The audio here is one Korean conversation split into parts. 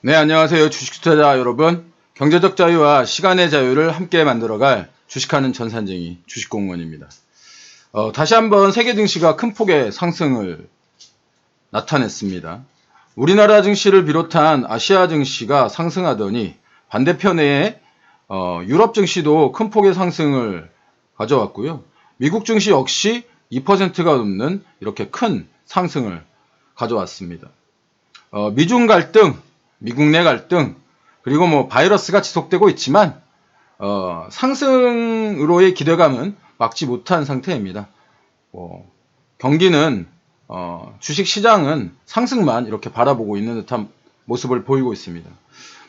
네, 안녕하세요. 주식 투자자 여러분. 경제적 자유와 시간의 자유를 함께 만들어갈 주식하는 전산쟁이 주식공무원입니다. 다시 한번 세계 증시가 큰 폭의 상승을 나타냈습니다. 우리나라 증시를 비롯한 아시아 증시가 상승하더니 반대편에 유럽 증시도 큰 폭의 상승을 가져왔고요. 미국 증시 역시 2%가 넘는 이렇게 큰 상승을 가져왔습니다. 미중 갈등, 미국 내 갈등, 그리고 바이러스가 지속되고 있지만 상승으로의 기대감은 막지 못한 상태입니다. 경기는 주식 시장은 상승만 이렇게 바라보고 있는 듯한 모습을 보이고 있습니다.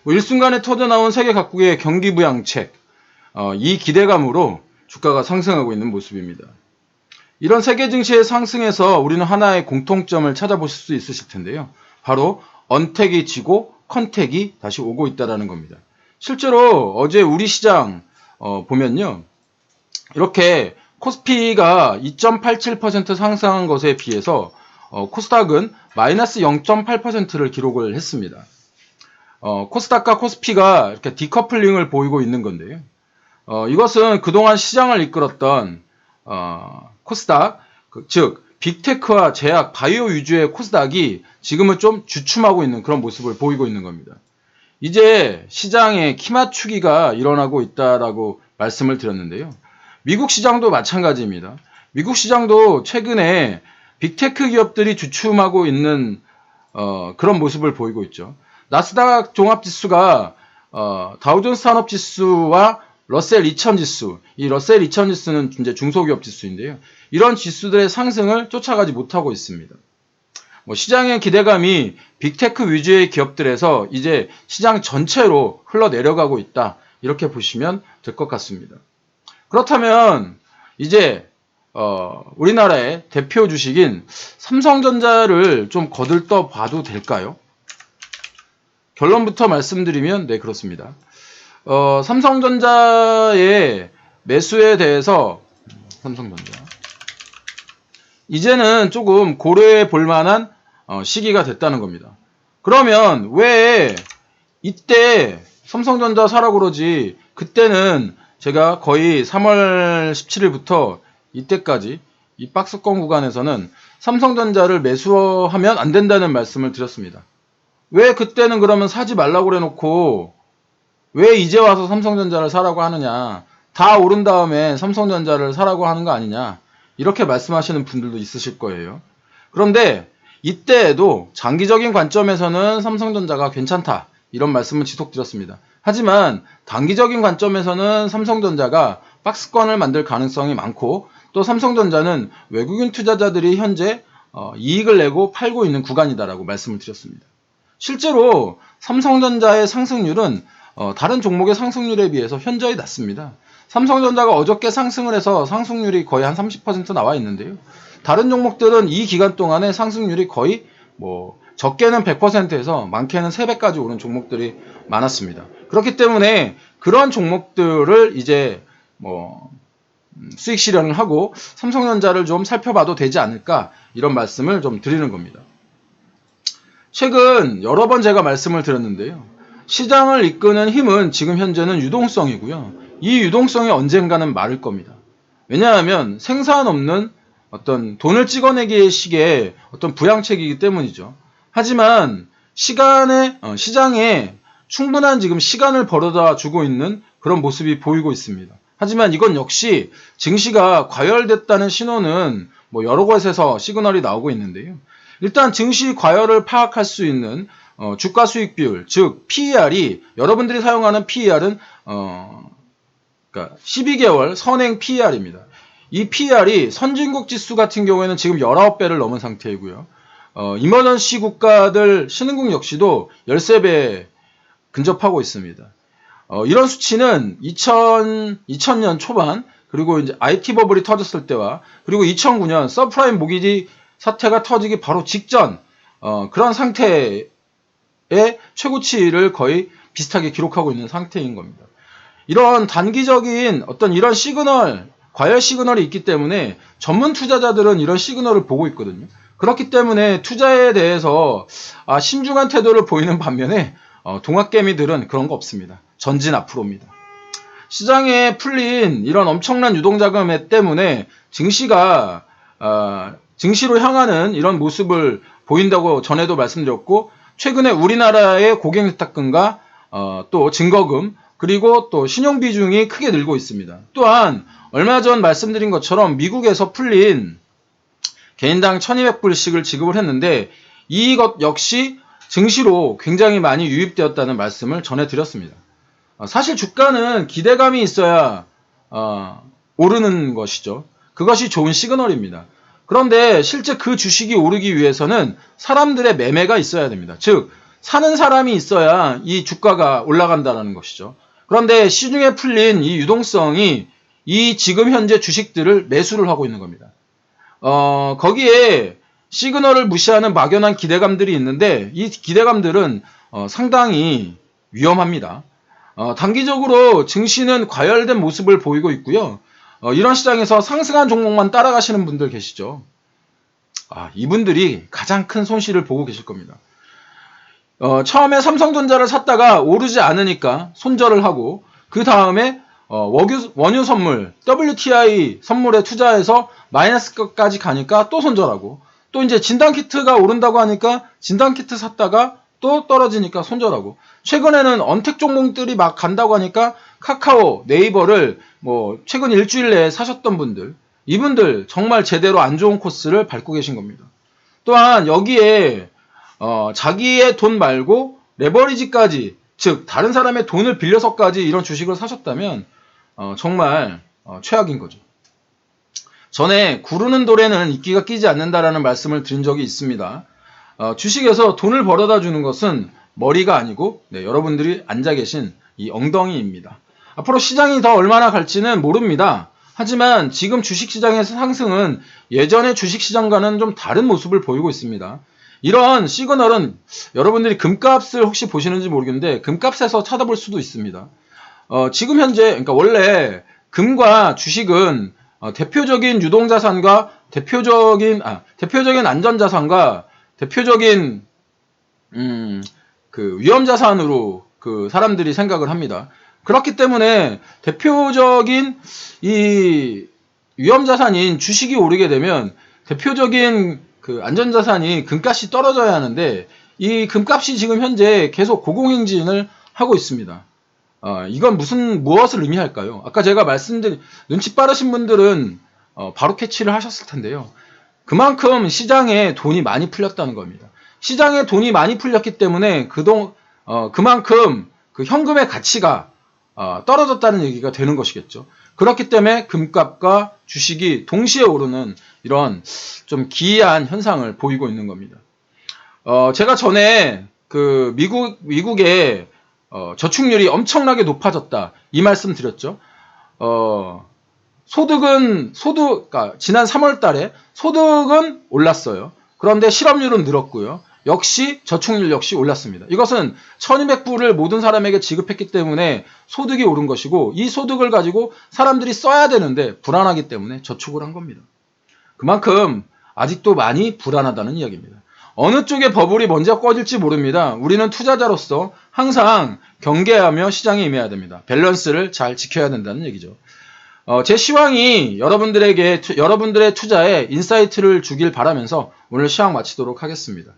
일순간에 터져나온 세계 각국의 경기 부양책, 이 기대감으로 주가가 상승하고 있는 모습입니다. 이런 세계 증시의 상승에서 우리는 하나의 공통점을 찾아보실 수 있으실 텐데요. 바로 언택이 지고 컨택이 다시 오고 있다는 겁니다. 실제로 어제 우리 시장 보면요. 이렇게 코스피가 2.87% 상승한 것에 비해서 코스닥은 마이너스 0.8%를 기록을 했습니다. 코스닥과 코스피가 이렇게 디커플링을 보이고 있는 건데요. 이것은 그동안 시장을 이끌었던 코스닥, 즉 빅테크와 제약, 바이오 위주의 코스닥이 지금은 좀 주춤하고 있는 그런 모습을 보이고 있는 겁니다. 이제 시장에 키 맞추기가 일어나고 있다라고 말씀을 드렸는데요. 미국 시장도 마찬가지입니다. 미국 시장도 최근에 빅테크 기업들이 주춤하고 있는 그런 모습을 보이고 있죠. 나스닥 종합지수가 다우존스 산업지수와 러셀 2000 지수, 이 러셀 2000 지수는 이제 중소기업 지수인데요. 이런 지수들의 상승을 쫓아가지 못하고 있습니다. 시장의 기대감이 빅테크 위주의 기업들에서 이제 시장 전체로 흘러내려가고 있다. 이렇게 보시면 될 것 같습니다. 그렇다면 이제 우리나라의 대표 주식인 삼성전자를 좀 거들떠 봐도 될까요? 결론부터 말씀드리면 네, 그렇습니다. 삼성전자의 매수에 대해서 삼성전자 이제는 조금 고려해 볼 만한 시기가 됐다는 겁니다. 그러면 왜 이때 삼성전자 사라고 그러지, 그때는 제가 거의 3월 17일부터 이때까지 이 박스권 구간에서는 삼성전자를 매수하면 안 된다는 말씀을 드렸습니다. 왜 그때는 그러면 사지 말라고 그래놓고 왜 이제 와서 삼성전자를 사라고 하느냐, 다 오른 다음에 삼성전자를 사라고 하는 거 아니냐, 이렇게 말씀하시는 분들도 있으실 거예요. 그런데 이때에도 장기적인 관점에서는 삼성전자가 괜찮다, 이런 말씀을 지속드렸습니다. 하지만 단기적인 관점에서는 삼성전자가 박스권을 만들 가능성이 많고, 또 삼성전자는 외국인 투자자들이 현재 이익을 내고 팔고 있는 구간이다라고 말씀을 드렸습니다. 실제로 삼성전자의 상승률은 다른 종목의 상승률에 비해서 현저히 낮습니다. 삼성전자가 어저께 상승을 해서 상승률이 거의 한 30% 나와 있는데요. 다른 종목들은 이 기간 동안에 상승률이 거의 적게는 100%에서 많게는 3배까지 오른 종목들이 많았습니다. 그렇기 때문에 그런 종목들을 이제 수익 실현을 하고 삼성전자를 좀 살펴봐도 되지 않을까, 이런 말씀을 좀 드리는 겁니다. 최근 여러 번 제가 말씀을 드렸는데요. 시장을 이끄는 힘은 지금 현재는 유동성이고요. 이 유동성이 언젠가는 마를 겁니다. 왜냐하면 생산 없는 어떤 돈을 찍어내기의 식의 어떤 부양책이기 때문이죠. 하지만 시장에 충분한 지금 시간을 벌어다 주고 있는 그런 모습이 보이고 있습니다. 하지만 이건 역시 증시가 과열됐다는 신호는 여러 곳에서 시그널이 나오고 있는데요. 일단 증시 과열을 파악할 수 있는 주가 수익 비율, 즉 PER이, 여러분들이 사용하는 PER은 그러니까 12개월 선행 PER입니다. 이 PER이 선진국 지수 같은 경우에는 지금 19배를 넘은 상태이고요. 이머전시 국가들 신흥국 역시도 13배 근접하고 있습니다. 이런 수치는 2000년 초반, 그리고 이제 IT 버블이 터졌을 때와, 그리고 2009년 서프라임 모기지 사태가 터지기 바로 직전 그런 상태의 최고치를 거의 비슷하게 기록하고 있는 상태인 겁니다. 이런 단기적인 어떤 이런 시그널, 과열 시그널이 있기 때문에 전문 투자자들은 이런 시그널을 보고 있거든요. 그렇기 때문에 투자에 대해서 신중한 태도를 보이는 반면에 동학개미들은 그런 거 없습니다. 전진 앞으로입니다. 시장에 풀린 이런 엄청난 유동자금 때문에 증시가 증시로 향하는 이런 모습을 보인다고 전에도 말씀드렸고, 최근에 우리나라의 고객예탁금과 또 증거금 그리고 또 신용비중이 크게 늘고 있습니다. 또한 얼마 전 말씀드린 것처럼 미국에서 풀린 개인당 1200불씩을 지급을 했는데, 이것 역시 증시로 굉장히 많이 유입되었다는 말씀을 전해드렸습니다. 사실 주가는 기대감이 있어야 오르는 것이죠. 그것이 좋은 시그널입니다. 그런데 실제 그 주식이 오르기 위해서는 사람들의 매매가 있어야 됩니다. 즉 사는 사람이 있어야 이 주가가 올라간다는 것이죠. 그런데 시중에 풀린 이 유동성이 이 지금 현재 주식들을 매수를 하고 있는 겁니다. 거기에 시그널을 무시하는 막연한 기대감들이 있는데, 이 기대감들은 상당히 위험합니다. 단기적으로 증시는 과열된 모습을 보이고 있고요. 이런 시장에서 상승한 종목만 따라가시는 분들 계시죠. 이분들이 가장 큰 손실을 보고 계실 겁니다. 처음에 삼성전자를 샀다가 오르지 않으니까 손절을 하고, 그 다음에 원유 선물, WTI 선물에 투자해서 마이너스까지 가니까 또 손절하고, 또 이제 진단키트가 오른다고 하니까 진단키트 샀다가 또 떨어지니까 손절하고, 최근에는 언택 종목들이 막 간다고 하니까 카카오, 네이버를 최근 일주일 내에 사셨던 분들, 이분들 정말 제대로 안 좋은 코스를 밟고 계신 겁니다. 또한 여기에 자기의 돈 말고 레버리지까지, 즉 다른 사람의 돈을 빌려서까지 이런 주식을 사셨다면 정말 최악인 거죠. 전에 구르는 돌에는 이끼가 끼지 않는다라는 말씀을 드린 적이 있습니다. 주식에서 돈을 벌어다 주는 것은 머리가 아니고 여러분들이 앉아 계신 이 엉덩이입니다. 앞으로 시장이 더 얼마나 갈지는 모릅니다. 하지만 지금 주식시장에서 상승은 예전의 주식시장과는 좀 다른 모습을 보이고 있습니다. 이런 시그널은 여러분들이 금값을 혹시 보시는지 모르겠는데, 금값에서 찾아볼 수도 있습니다. 지금 현재, 그러니까 원래 금과 주식은 대표적인 유동자산과 대표적인 안전자산과 대표적인 그 위험자산으로 그 사람들이 생각을 합니다. 그렇기 때문에 대표적인 이 위험자산인 주식이 오르게 되면 대표적인 그 안전자산이 금값이 떨어져야 하는데, 이 금값이 지금 현재 계속 고공행진을 하고 있습니다. 이건 무엇을 의미할까요? 아까 제가 말씀드린, 눈치 빠르신 분들은 바로 캐치를 하셨을 텐데요. 그만큼 시장에 돈이 많이 풀렸다는 겁니다. 시장에 돈이 많이 풀렸기 때문에 그만큼 그 현금의 가치가 떨어졌다는 얘기가 되는 것이겠죠. 그렇기 때문에 금값과 주식이 동시에 오르는 이런 좀 기이한 현상을 보이고 있는 겁니다. 제가 전에 그 미국의 저축률이 엄청나게 높아졌다, 이 말씀 드렸죠. 그러니까 지난 3월 달에 소득은 올랐어요. 그런데 실업률은 늘었고요. 역시 저축률 역시 올랐습니다. 이것은 1200불을 모든 사람에게 지급했기 때문에 소득이 오른 것이고, 이 소득을 가지고 사람들이 써야 되는데 불안하기 때문에 저축을 한 겁니다. 그만큼 아직도 많이 불안하다는 이야기입니다. 어느 쪽에 버블이 먼저 꺼질지 모릅니다. 우리는 투자자로서 항상 경계하며 시장에 임해야 됩니다. 밸런스를 잘 지켜야 된다는 얘기죠. 제 시황이 여러분들의 투자에 인사이트를 주길 바라면서 오늘 시황 마치도록 하겠습니다.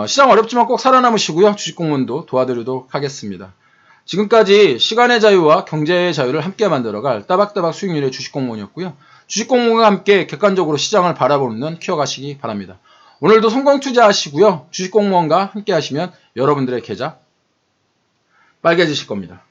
시장 어렵지만 꼭 살아남으시고요. 주식공무원도 도와드리도록 하겠습니다. 지금까지 시간의 자유와 경제의 자유를 함께 만들어갈 따박따박 수익률의 주식공무원이었고요. 주식공무원과 함께 객관적으로 시장을 바라보는 눈 키워가시기 바랍니다. 오늘도 성공 투자하시고요. 주식공무원과 함께 하시면 여러분들의 계좌 빨개지실 겁니다.